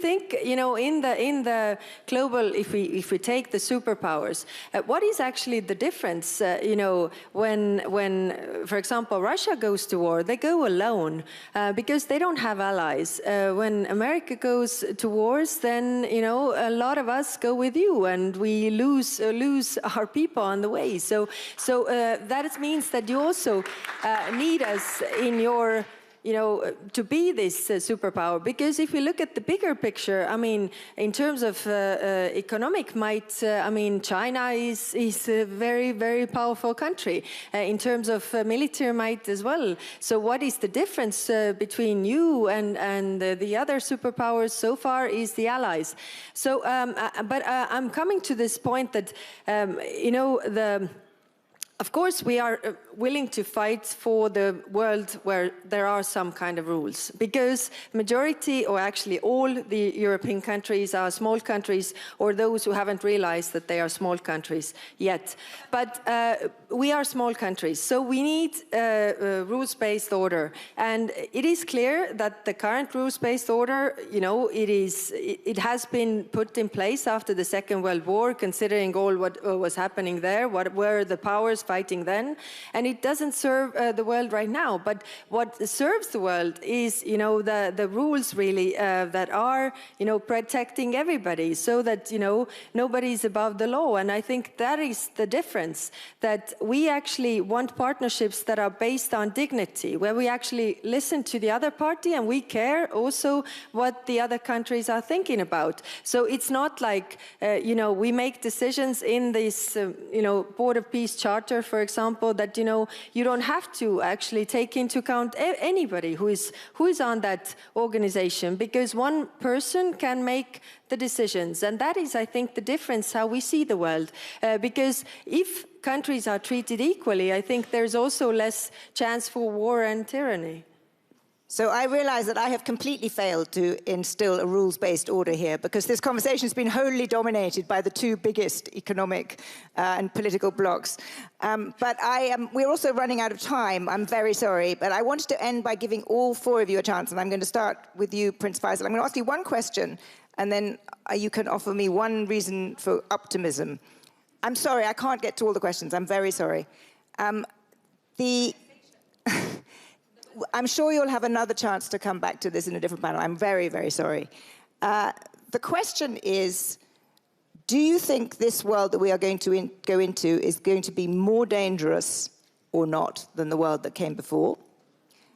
think, in the global, if we take the superpowers, what is actually the difference? When, for example, Russia goes to war, they go alone because they don't have allies. When America goes to wars, then a lot of us go with you, and we lose our people on the way. So that means that you also need us in your, to be this superpower. Because if you look at the bigger picture, I mean, in terms of economic might, China is a very, very powerful country. In terms of military might as well. So what is the difference between you and the other superpowers so far is the allies. So, but I'm coming to this point that, of course, we are willing to fight for the world where there are some kind of rules, because majority, or actually all the European countries are small countries, or those who haven't realized that they are small countries yet. But we are small countries, so we need rules-based order. And it is clear that the current rules-based order, it has been put in place after the Second World War, considering all what was happening there, what were the powers fighting then, and it doesn't serve the world right now. But what serves the world is, the rules really that are, protecting everybody, so that nobody is above the law. And I think that is the difference. That we actually want partnerships that are based on dignity, where we actually listen to the other party and we care also what the other countries are thinking about. So it's not like we make decisions in this Board of Peace Charter, for example, that you don't have to actually take into account anybody who is on that organization, because one person can make the decisions. And that is, I think, the difference how we see the world. Because if countries are treated equally, I think there's also less chance for war and tyranny. So I realize that I have completely failed to instill a rules-based order here, because this conversation has been wholly dominated by the two biggest economic and political blocs. But we're also running out of time. I'm very sorry. But I wanted to end by giving all four of you a chance. And I'm going to start with you, Prince Faisal. I'm going to ask you one question, and then you can offer me one reason for optimism. I'm sorry, I can't get to all the questions. I'm very sorry. I'm sure you'll have another chance to come back to this in a different panel. I'm very, very sorry. The question is, do you think this world that we are going to go into is going to be more dangerous or not than the world that came before?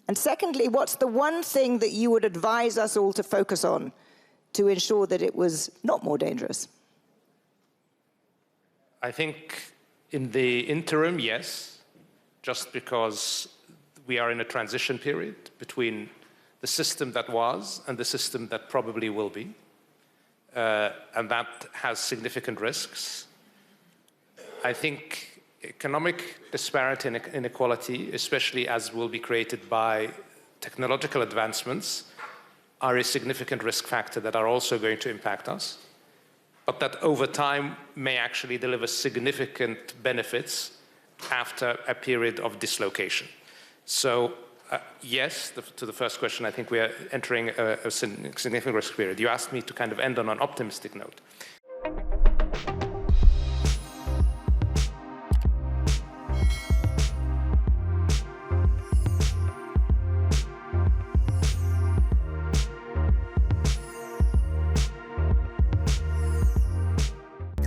And secondly, what's the one thing that you would advise us all to focus on to ensure that it was not more dangerous? I think in the interim, yes, just because we are in a transition period between the system that was and the system that probably will be. And that has significant risks. I think economic disparity and inequality, especially as will be created by technological advancements, are a significant risk factor that are also going to impact us, but that over time may actually deliver significant benefits after a period of dislocation. So yes, to the first question, I think we are entering a significant risk period. You asked me to kind of end on an optimistic note.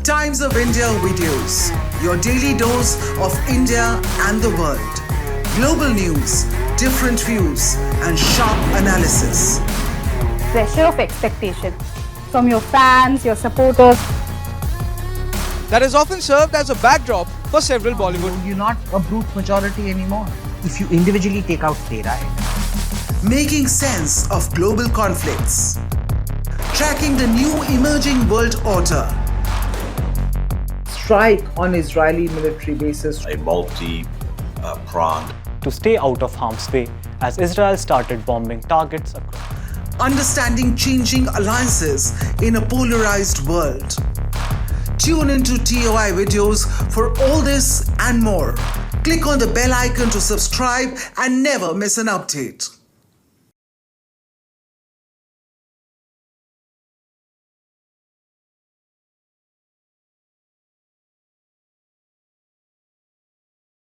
Times of India videos, your daily dose of India and the world. Global news, different views, and sharp analysis. Pressure of expectation from your fans, your supporters. That is often served as a backdrop for several Bollywood. You're not a brute majority anymore if you individually take out play, right? Making sense of global conflicts. Tracking the new emerging world order. Strike on Israeli military bases. A multi-pronged. To stay out of harm's way as Israel started bombing targets across. Understanding changing alliances in a polarized world. Tune into TOI videos for all this and more. Click on the bell icon to subscribe and never miss an update.